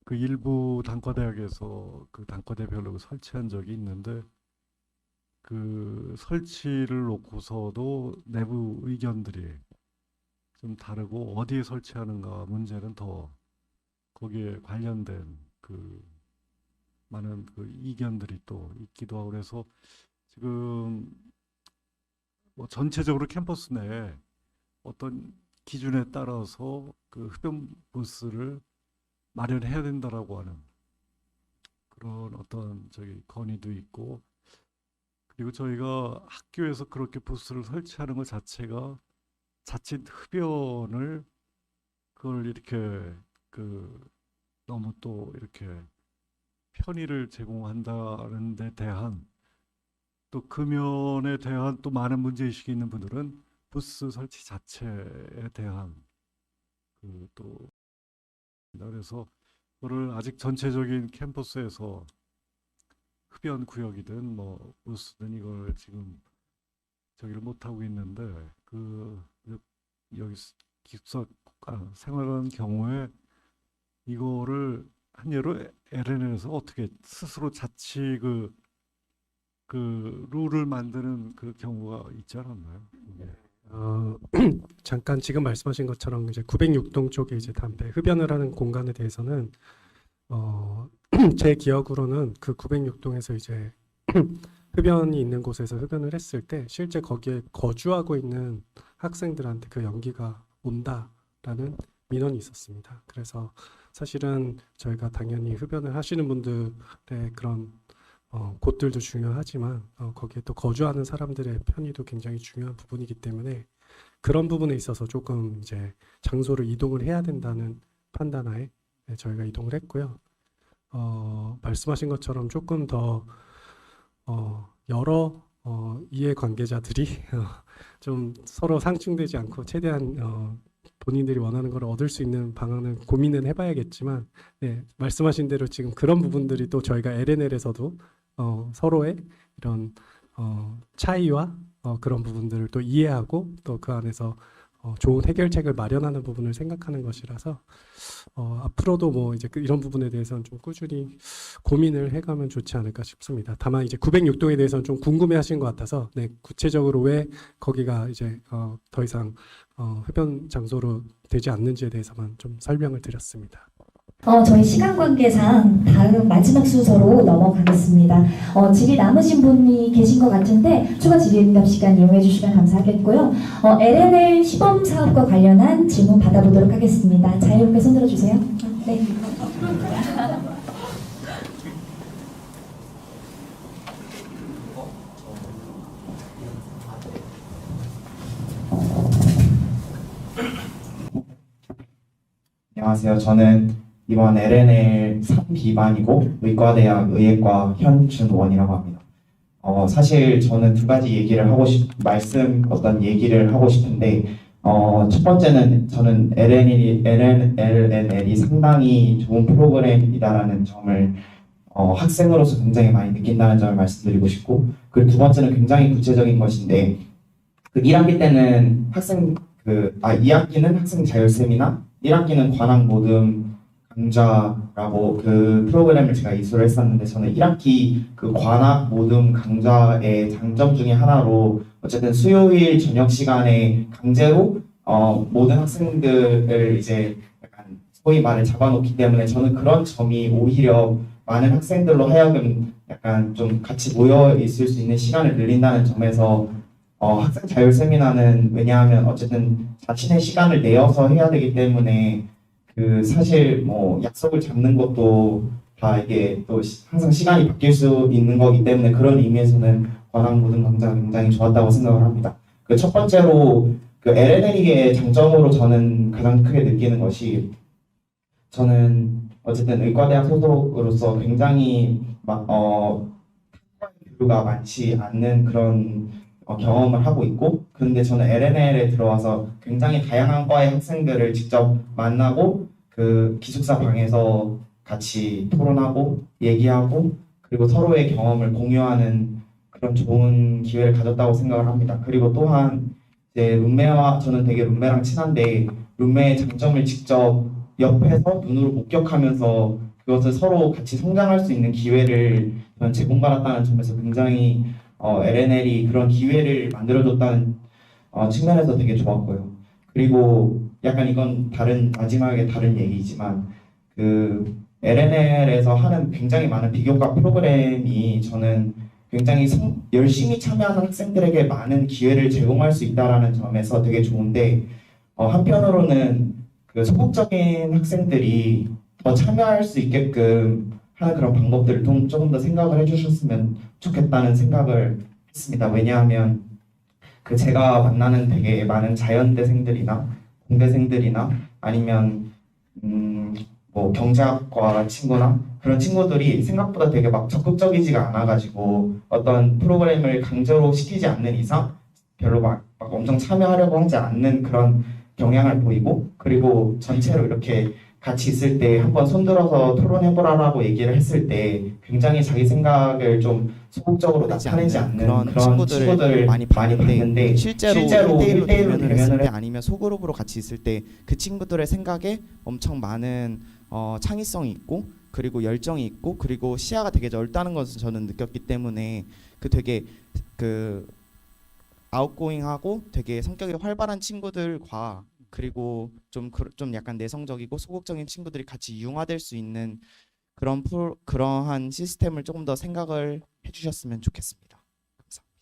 그 일부 단과대학에서 그 단과대별로 설치한 적이 있는데 그 설치를 놓고서도 내부 의견들이 좀 다르고 어디에 설치하는가 문제는 더 거기에 관련된 그 많은 그 이견들이 또 있기도 하고 그래서 지금 뭐 전체적으로 캠퍼스 내에 어떤 기준에 따라서 그 흡연 부스를 마련해야 된다라고 하는 그런 어떤 저기 건의도 있고 그리고 저희가 학교에서 그렇게 부스를 설치하는 것 자체가 자칫 흡연을 그걸 이렇게 그 너무 또 이렇게 편의를 제공한다는 데 대한 또 금연에 대한 또 많은 문제의식이 있는 분들은 부스 설치 자체에 대한 그 또 그래서 그거를 아직 전체적인 캠퍼스에서 흡연 구역이든 뭐 부스든 이걸 지금 저기를 못 하고 있는데 그 여기 기숙사 생활하는 경우에 이거를 한 예로 LN에서 어떻게 스스로 자치 그 룰을 만드는 그 경우가 있지 않았나요? 예. 잠깐 지금 말씀하신 것처럼 이제 906동 쪽에 이제 담배 흡연을 하는 공간에 대해서는 제 기억으로는 그 906동에서 이제 흡연이 있는 곳에서 흡연을 했을 때 실제 거기에 거주하고 있는 학생들한테 그 연기가 온다라는 민원이 있었습니다. 그래서 사실은 저희가 당연히 흡연을 하시는 분들의 그런 곳들도 중요하지만 거기에 또 거주하는 사람들의 편의도 굉장히 중요한 부분이기 때문에 그런 부분에 있어서 조금 이제 장소를 이동을 해야 된다는 판단하에 저희가 이동을 했고요. 말씀하신 것처럼 조금 더 여러 이해 관계자들이 좀 서로 상충되지 않고 최대한 본인들이 원하는 걸 얻을 수 있는 방안을 고민은 해봐야겠지만, 네, 말씀하신 대로 지금 그런 부분들이 또 저희가 LNL에서도 서로의 이런 차이와 그런 부분들을 또 이해하고 또 그 안에서 좋은 해결책을 마련하는 부분을 생각하는 것이라서 앞으로도 뭐 이제 이런 부분에 대해서는 좀 꾸준히 고민을 해가면 좋지 않을까 싶습니다. 다만 이제 906동에 대해서는 좀 궁금해하신 것 같아서 네, 구체적으로 왜 거기가 이제 더 이상 흡연 장소로 되지 않는지에 대해서만 좀 설명을 드렸습니다. 저희 시간 관계상 다음 마지막 순서로 넘어가겠습니다. 질의 남으신 분이 계신 것 같은데 추가 질의응답 시간 이용해 주시면 감사하겠고요. LNL 시범 사업과 관련한 질문 받아보도록 하겠습니다. 자유롭게 손 들어주세요. 네. 안녕하세요. 저는 이번 LNL 3B반이고 의과대학 의예과 현준원이라고 합니다. 사실 저는 두 가지 얘기를 어떤 얘기를 하고 싶은데 첫 번째는 저는 LNL이 상당히 좋은 프로그램이다라는 점을 학생으로서 굉장히 많이 느낀다는 점을 말씀드리고 싶고, 그리고 두 번째는 굉장히 구체적인 것인데 그 1학기 때는 2학기는 학생 자율 세미나, 1학기는 관악 모듬 강좌라고 그 프로그램을 제가 이수를 했었는데, 저는 1학기 그 관악 모듬 강좌의 장점 중에 하나로 어쨌든 수요일 저녁 시간에 강제로 모든 학생들을 이제 약간 소위 말해 잡아놓기 때문에 저는 그런 점이 오히려 많은 학생들로 하여금 약간 좀 같이 모여 있을 수 있는 시간을 늘린다는 점에서 학생 자율 세미나는, 왜냐하면 어쨌든 자신의 시간을 내어서 해야 되기 때문에 그 사실 뭐 약속을 잡는 것도 다 이게 또 항상 시간이 바뀔 수 있는 거기 때문에 그런 의미에서는 관악 모든 강좌가 굉장히 좋았다고 생각을 합니다. 그 첫 번째로 그 LNL의 장점으로 저는 가장 크게 느끼는 것이, 저는 어쨌든 의과대학 소속으로서 굉장히 교류가 많지 않는 그런 경험을 하고 있고, 그런데 저는 LNL에 들어와서 굉장히 다양한 과의 학생들을 직접 만나고 그 기숙사 방에서 같이 토론하고 얘기하고 그리고 서로의 경험을 공유하는 그런 좋은 기회를 가졌다고 생각을 합니다. 그리고 또한 이제 저는 되게 룸메랑 친한데 룸메의 장점을 직접 옆에서 눈으로 목격하면서 그것을 서로 같이 성장할 수 있는 기회를 저는 제공받았다는 점에서 굉장히 LNL이 그런 기회를 만들어줬다는 측면에서 되게 좋았고요. 그리고 약간 이건 마지막에 다른 얘기지만 그 LNL에서 하는 굉장히 많은 비교과 프로그램이 저는 굉장히 열심히 참여하는 학생들에게 많은 기회를 제공할 수 있다라는 점에서 되게 좋은데, 한편으로는 그 소극적인 학생들이 더 참여할 수 있게끔 하는 그런 방법들을 조금 더 생각을 해주셨으면 좋겠다는 생각을 했습니다. 왜냐하면 그 제가 만나는 되게 많은 자연대생들이나 공대생들이나 아니면 뭐 경제학과 친구나 그런 친구들이 생각보다 되게 막 적극적이지가 않아가지고 어떤 프로그램을 강제로 시키지 않는 이상 별로 막 엄청 참여하려고 하지 않는 그런 경향을 보이고, 그리고 전체로 이렇게 같이 있을 때 한번 손들어서 토론해보라라고 얘기를 했을 때 굉장히 자기 생각을 좀 소극적으로 나타내지 않는 그런 친구들을 많이 봤는데 실제로 1대1로 대면을 했을 때 아니면 소그룹으로 같이 있을 때 그 친구들의 생각에 엄청 많은 창의성이 있고 그리고 열정이 있고 그리고 시야가 되게 넓다는 것을 저는 느꼈기 때문에 그 되게 그 아웃고잉하고 되게 성격이 활발한 친구들과 그리고 좀 약간 내성적이고 소극적인 친구들이 같이 융화될 수 있는 그러한 시스템을 조금 더 생각을 해주셨으면 좋겠습니다. 감사합니다.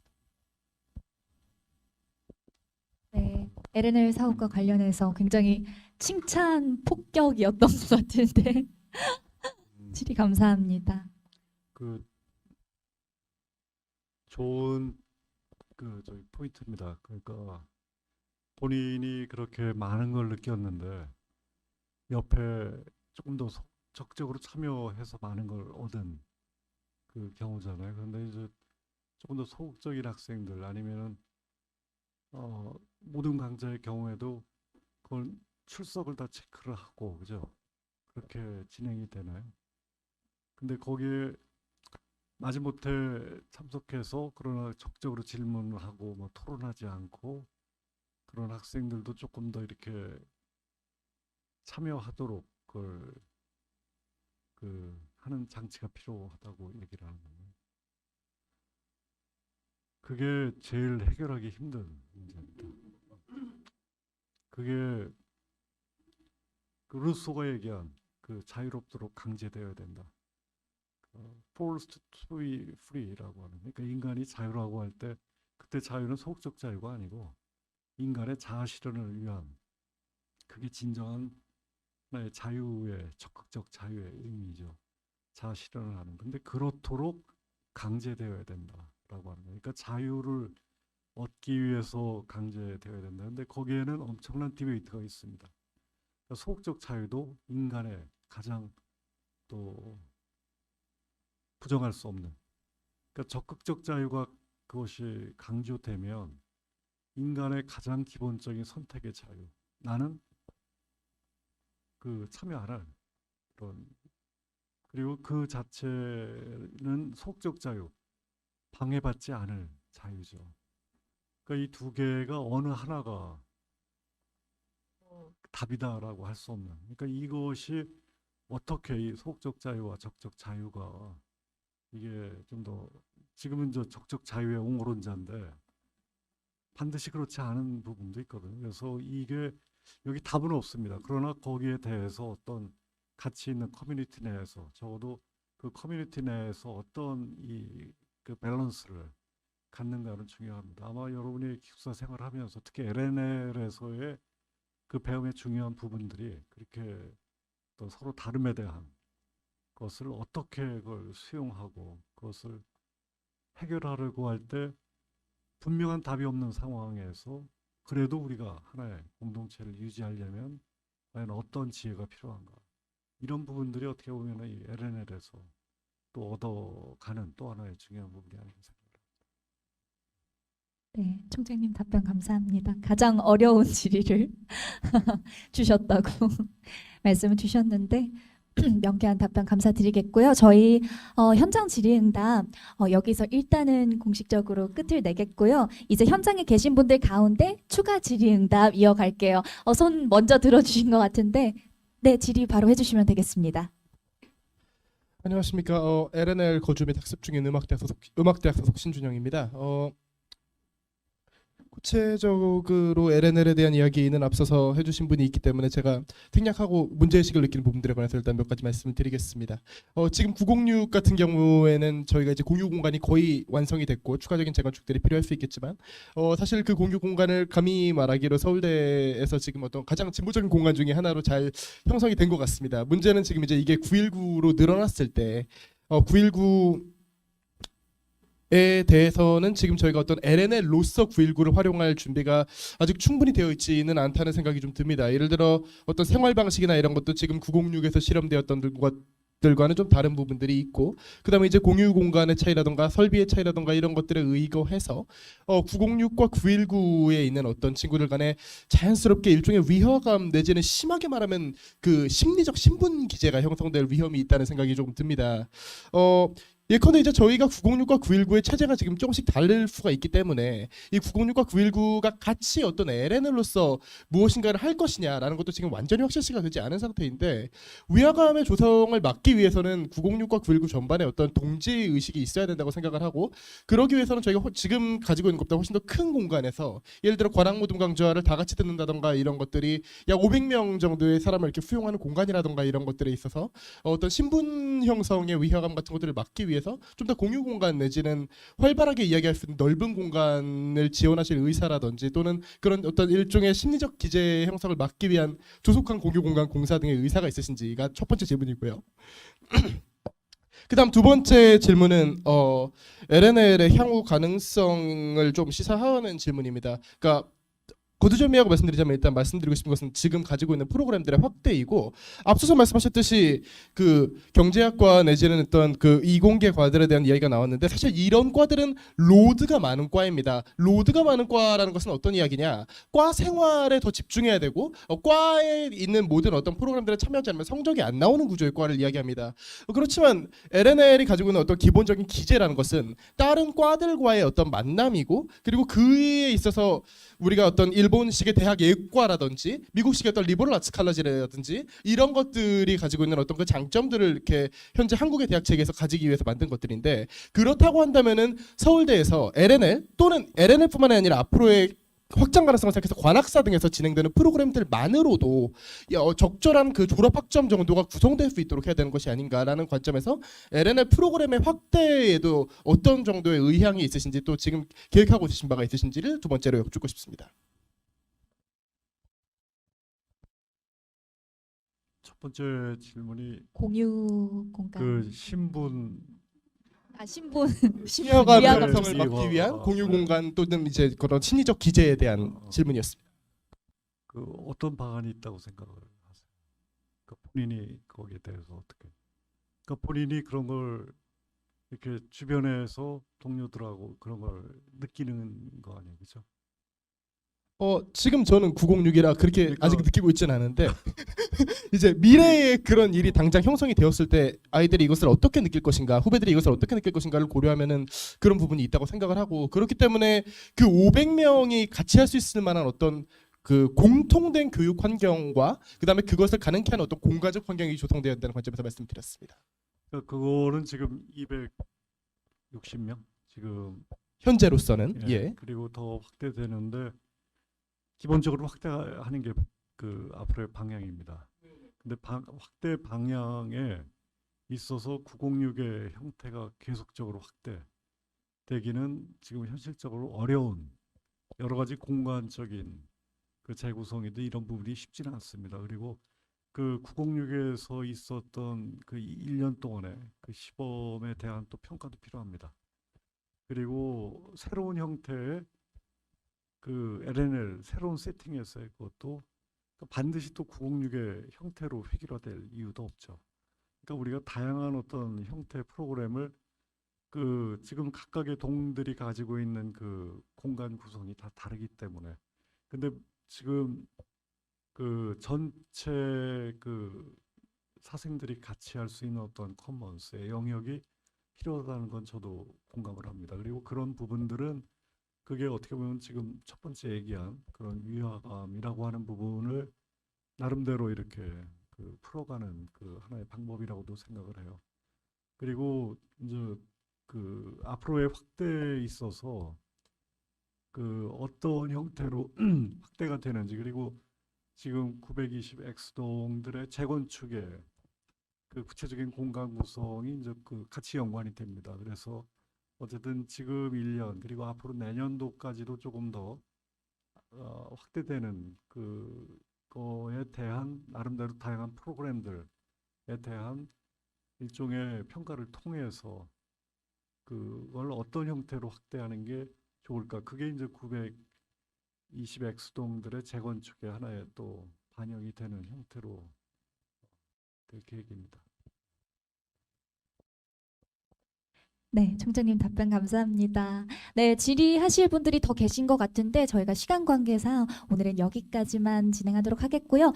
네, LNL 사업과 관련해서 굉장히 칭찬 폭격이었던 것 같은데 질의 감사합니다. 그 좋은 저기 포인트입니다. 그러니까 본인이 그렇게 많은 걸 느꼈는데 옆에 조금 더 적극적으로 참여해서 많은 걸 얻은 그 경우잖아요. 그런데 이제 조금 더 소극적인 학생들 아니면은 모든 강좌의 경우에도 그걸 출석을 다 체크를 하고 그죠? 그렇게 진행이 되나요? 근데 거기에 마지못해 참석해서 그러나 적극적으로 질문을 하고 뭐 토론하지 않고 그런 학생들도 조금 더 이렇게 참여하도록 그걸 하는 장치가 필요하다고 얘기를 하는 거예요. 그게 제일 해결하기 힘든 문제입니다. 그게 그 루소가 얘기한 그 자유롭도록 강제되어야 된다. Forced to be free라고 하는, 그러니까 인간이 자유라고 할 때 그때 자유는 소극적 자유가 아니고 인간의 자아 실현을 위한, 그게 진정한 나의 자유의 적극적 자유의 의미죠. 자아 실현을 하는. 근데 그렇도록 강제되어야 된다라고 하는 거예요. 그러니까 자유를 얻기 위해서 강제되어야 된다. 근데 거기에는 엄청난 디베이트가 있습니다. 그러니까 소극적 자유도 인간의 가장 또 부정할 수 없는, 그러니까 적극적 자유가 그것이 강조되면 인간의 가장 기본적인 선택의 자유, 나는 그 참여 안 할 그런, 그리고 그 자체는 소극적 자유, 방해받지 않을 자유죠. 그러니까 이 두 개가 어느 하나가 답이다라고 할 수 없는, 그러니까 이것이 어떻게 이 소극적 자유와 적적 자유가, 이게 좀 더, 지금은 저 적적 자유의 옹호론자인데 반드시 그렇지 않은 부분도 있거든요. 그래서 이게 여기 답은 없습니다. 그러나 거기에 대해서 어떤 가치 있는 커뮤니티 내에서, 적어도 그 커뮤니티 내에서 어떤 그 밸런스를 갖는가는 중요합니다. 아마 여러분이 기숙사 생활하면서 특히 LNL에서의 그 배움의 중요한 부분들이 그렇게 또 서로 다름에 대한 것을 어떻게 그걸 수용하고 그것을 해결하려고 할 때 분명한 답이 없는 상황에서 그래도 우리가 하나의 공동체를 유지하려면 과연 어떤 지혜가 필요한가, 이런 부분들이 어떻게 보면 이 LNL에서 또 얻어가는 또 하나의 중요한 부분이 아닌가 생각합니다. 네, 총장님 답변 감사합니다. 가장 어려운 질의를 주셨다고 말씀을 주셨는데 명쾌한 답변 감사드리겠고요. 저희 현장 질의응답 여기서 일단은 공식적으로 끝을 내겠고요. 이제 현장에 계신 분들 가운데 추가 질의응답 이어갈게요. 손 먼저 들어주신 것 같은데 네, 질의 바로 해주시면 되겠습니다. 안녕하십니까. LNL 거주 및 학습 중인 음악대학 소속 신준영입니다. 구체적으로 LNL에 대한 이야기는 앞서서 해주신 분이 있기 때문에 제가 생략하고 문제의식을 느끼는 부분들에 관해서 일단 몇 가지 말씀을 드리겠습니다. 지금 906 같은 경우에는 저희가 이제 공유 공간이 거의 완성이 됐고 추가적인 재건축들이 필요할 수 있겠지만 사실 그 공유 공간을 감히 말하기로 서울대에서 지금 어떤 가장 진보적인 공간 중에 하나로 잘 형성이 된 것 같습니다. 문제는 지금 이제 이게 919로 늘어났을 때 919 에 대해서는 지금 저희가 어떤 LNL로서 919를 활용할 준비가 아직 충분히 되어 있지는 않다는 생각이 좀 듭니다. 예를 들어 어떤 생활 방식이나 이런 것도 지금 906에서 실험되었던 것들과는 좀 다른 부분들이 있고, 그다음에 이제 공유 공간의 차이라던가 설비의 차이라던가 이런 것들에 의거해서 906과 919에 있는 어떤 친구들 간에 자연스럽게 일종의 위화감 내지는 심하게 말하면 그 심리적 신분 기제가 형성될 위험이 있다는 생각이 조금 듭니다. 예컨대 이제 저희가 906과 919의 체제가 지금 조금씩 다를 수가 있기 때문에 이 906과 919가 같이 어떤 LNL로서 무엇인가를 할 것이냐라는 것도 지금 완전히 확실시가 되지 않은 상태인데, 위화감의 조성을 막기 위해서는 906과 919 전반에 어떤 동지 의식이 있어야 된다고 생각을 하고, 그러기 위해서는 저희가 지금 가지고 있는 것보다 훨씬 더 큰 공간에서 예를 들어 관악모둠 강좌를 다 같이 듣는다던가 이런 것들이 약 500명 정도의 사람을 이렇게 수용하는 공간이라던가 이런 것들에 있어서 어떤 신분 형성의 위화감 같은 것들을 막기 위해서 좀 더 공유 공간 내지는 활발하게 이야기할 수 있는 넓은 공간을 지원하실 의사라든지 또는 그런 어떤 일종의 심리적 기제 형성을 막기 위한 조속한 공유 공간 공사 등의 의사가 있으신지가 첫 번째 질문이고요. 그다음 두 번째 질문은 LNL의 향후 가능성을 좀 시사하는 질문입니다. 그러니까 거두절미하고 말씀드리자면 일단 말씀드리고 싶은 것은 지금 가지고 있는 프로그램들의 확대이고 앞서서 말씀하셨듯이 그 경제학과 내지는 어떤 그 이공계 과들에 대한 이야기가 나왔는데 사실 이런 과들은 로드가 많은 과입니다. 로드가 많은 과라는 것은 어떤 이야기냐? 과 생활에 더 집중해야 되고 과에 있는 모든 어떤 프로그램들에 참여하지 않으면 성적이 안 나오는 구조의 과를 이야기합니다. 그렇지만 LNL이 가지고 있는 어떤 기본적인 기제라는 것은 다른 과들과의 어떤 만남이고 그리고 그에 있어서 우리가 어떤 일본식의 대학 예과라든지 미국식의 어떤 리버럴 아츠 칼러지라든지 이런 것들이 가지고 있는 어떤 그 장점들을 이렇게 현재 한국의 대학 체계에서 가지기 위해서 만든 것들인데 그렇다고 한다면은 서울대에서 LNL 또는 LNL뿐만 아니라 앞으로의 확장 가능성을 생각해서 관학사 등에서 진행되는 프로그램들만으로도 적절한 그 졸업 학점 정도가 구성될 수 있도록 해야 되는 것이 아닌가라는 관점에서 LNL 프로그램의 확대에도 어떤 정도의 의향이 있으신지 또 지금 계획하고 계신 바가 있으신지를 두 번째로 여쭙고 싶습니다. 첫 번째 질문이 공유 공간. 그 신분 신분. 시야가 위화감 형성을 막기 위한 공유 공간 또는 이제 그런 심리적 기제에 대한 질문이었습니다. 그 어떤 방안이 있다고 생각을 하세요? 그 본인이 거기에 대해서 어떻게? 그러니까 본인이 그런 걸 이렇게 주변에서 동료들하고 그런 걸 느끼는 거 아니에요, 그렇죠? 지금 저는 906이라 그렇게 그러니까 아직 느끼고 있지는 않은데 이제 미래에 그런 일이 당장 형성이 되었을 때 아이들이 이것을 어떻게 느낄 것인가, 후배들이 이것을 어떻게 느낄 것인가를 고려하면은 그런 부분이 있다고 생각을 하고 그렇기 때문에 그 500명이 같이 할 수 있을 만한 어떤 그 공통된 교육 환경과 그다음에 그것을 가능케 하는 어떤 공간적 환경이 조성되어야 한다는 관점에서 말씀드렸습니다. 그러니까 그거는 지금 260명 지금 현재로서는 예. 그리고 더 확대되는데 기본적으로 확대하는 게 그 앞으로의 방향입니다. 근데 확대 방향에 있어서 906의 형태가 계속적으로 확대되기는 지금 현실적으로 어려운 여러 가지 공간적인 그 재구성이든 이런 부분이 쉽지는 않습니다. 그리고 그 906에서 있었던 그 1년 동안의 그 시범에 대한 또 평가도 필요합니다. 그리고 새로운 형태의 그 LNL 새로운 세팅에서의 그것도 반드시 또 906의 형태로 획일화될 이유도 없죠. 그러니까 우리가 다양한 어떤 형태 프로그램을 그 지금 각각의 동들이 가지고 있는 그 공간 구성이 다 다르기 때문에 근데 지금 그 전체 그 사생들이 같이 할 수 있는 어떤 커먼스의 영역이 필요하다는 건 저도 공감을 합니다. 그리고 그런 부분들은 그게 어떻게 보면 지금 첫 번째 얘기한 그런 위화감이라고 하는 부분을 나름대로 이렇게 그 풀어가는 그 하나의 방법이라고도 생각을 해요. 그리고 이제 그 앞으로의 확대에 있어서 그 어떤 형태로 확대가 되는지 그리고 지금 920X동들의 재건축의 그 구체적인 공간 구성이 이제 그 같이 연관이 됩니다. 그래서 어쨌든 지금 1년 그리고 앞으로 내년도까지도 조금 더 확대되는 그거에 대한 나름대로 다양한 프로그램들에 대한 일종의 평가를 통해서 그걸 어떤 형태로 확대하는 게 좋을까? 그게 이제 920X동들의 재건축의 하나의 또 반영이 되는 형태로 될 계획입니다. 네, 총장님 답변 감사합니다. 네, 질의하실 분들이 더 계신 것 같은데 저희가 시간 관계상 오늘은 여기까지만 진행하도록 하겠고요.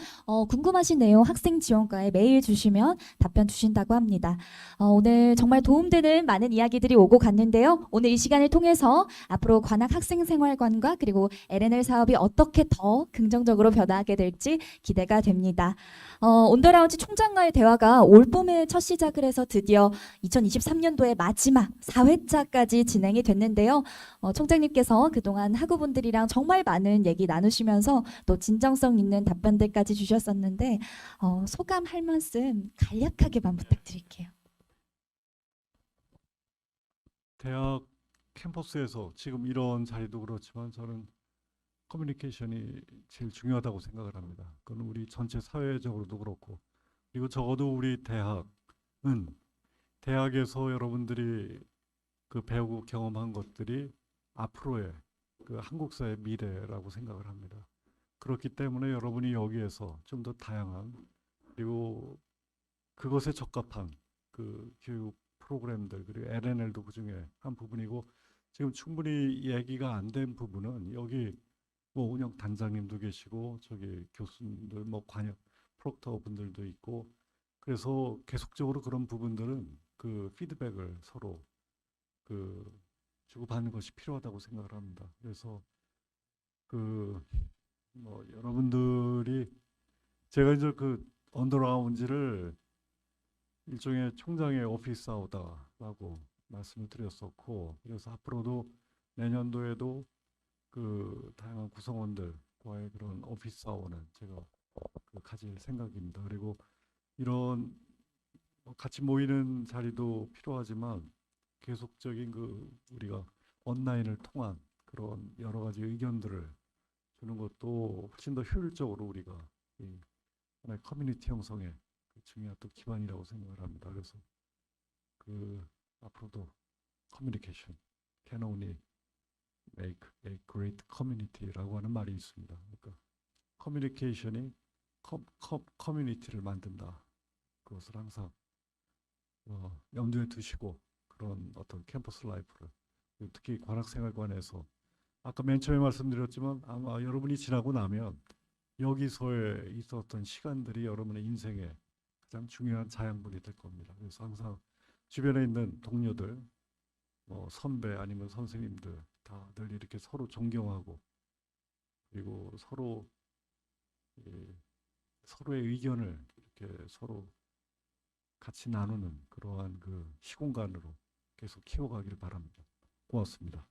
궁금하신 내용 학생 지원과에 메일 주시면 답변 주신다고 합니다. 오늘 정말 도움되는 많은 이야기들이 오고 갔는데요. 오늘 이 시간을 통해서 앞으로 관악 학생생활관과 그리고 LNL 사업이 어떻게 더 긍정적으로 변화하게 될지 기대가 됩니다. 온더라운지 총장과의 대화가 올 봄에 첫 시작을 해서 드디어 2023년도의 마지막 4회차까지 진행이 됐는데요. 총장님께서 그동안 학우분들이랑 정말 많은 얘기 나누시면서 또 진정성 있는 답변들까지 주셨었는데 소감 할 말씀 간략하게만 부탁드릴게요. 대학 캠퍼스에서 지금 이런 자리도 그렇지만 저는 커뮤니케이션이 제일 중요하다고 생각을 합니다. 그건 우리 전체 사회적으로도 그렇고 그리고 적어도 우리 대학은 대학에서 여러분들이 그 배우고 경험한 것들이 앞으로의 그 한국 사회의 미래라고 생각을 합니다. 그렇기 때문에 여러분이 여기에서 좀 더 다양한 그리고 그것에 적합한 그 교육 프로그램들 그리고 LNL도 그중에 한 부분이고 지금 충분히 얘기가 안 된 부분은 여기 뭐 운영 단장님도 계시고 저기 교수님들 뭐 관역 프록터 분들도 있고 그래서 계속적으로 그런 부분들은 그 피드백을 서로 그 주고받는 것이 필요하다고 생각을 합니다. 그래서 그 뭐 여러분들이 제가 이제 그 언더라운지를 일종의 총장의 오피스 아우다라고 말씀을 드렸었고 그래서 앞으로도 내년도에도 그 다양한 구성원들과의 그런 오피스 아워는 제가 그 가질 생각입니다. 그리고 이런 뭐 같이 모이는 자리도 필요하지만 계속적인 그 우리가 온라인을 통한 그런 여러 가지 의견들을 주는 것도 훨씬 더 효율적으로 우리가 이 하나의 커뮤니티 형성에 중요한 또 기반이라고 생각을 합니다. 그래서 그 앞으로도 커뮤니케이션 can only make a great community라고 하는 말이 있습니다. 그러니까 커뮤니케이션이 커뮤니티를 만든다. 그것을 항상 염두에 두시고 그런 어떤 캠퍼스 라이프를 특히 관악생활관에서 아까 맨 처음에 말씀드렸지만 아마 여러분이 지나고 나면 여기서의 있었던 시간들이 여러분의 인생에 가장 중요한 자양분이 될 겁니다. 그래서 항상 주변에 있는 동료들, 뭐 선배 아니면 선생님들 다들 이렇게 서로 존경하고 그리고 서로의 의견을 이렇게 서로 같이 나누는 그러한 그 시공간으로 계속 키워가길 바랍니다. 고맙습니다.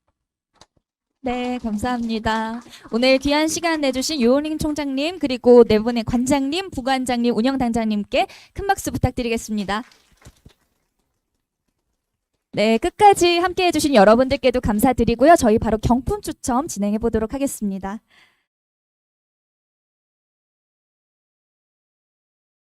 네, 감사합니다. 오늘 귀한 시간 내주신 유원링 총장님 그리고 네 분의 관장님, 부관장님, 운영단장님께 큰 박수 부탁드리겠습니다. 네, 끝까지 함께해 주신 여러분들께도 감사드리고요. 저희 바로 경품 추첨 진행해 보도록 하겠습니다.